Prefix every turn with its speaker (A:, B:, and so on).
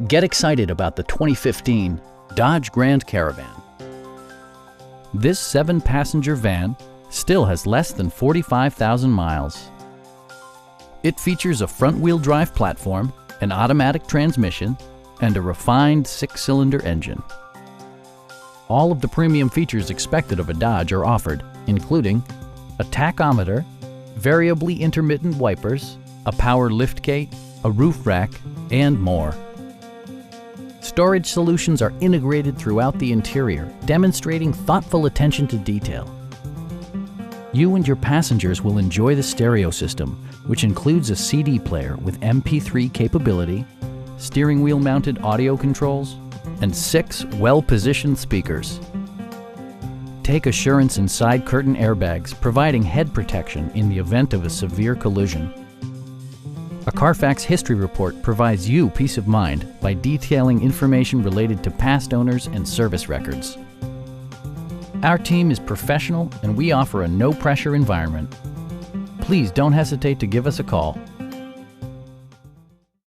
A: Get excited about the 2015 Dodge Grand Caravan. This 7-passenger van still has less than 45,000 miles. It features a front-wheel drive platform, an automatic transmission, and a refined 6-cylinder engine. All of the premium features expected of a Dodge are offered, including a tachometer, variably intermittent wipers, a power liftgate, a roof rack, and more. Storage solutions are integrated throughout the interior, demonstrating thoughtful attention to detail. You and your passengers will enjoy the stereo system, which includes a CD player with MP3 capability, steering wheel mounted audio controls, and 6 well-positioned speakers. Take assurance in side curtain airbags, providing head protection in the event of a severe collision. A Carfax history report provides you peace of mind by detailing information related to past owners and service records. Our team is professional and we offer a no-pressure environment. Please don't hesitate to give us a call.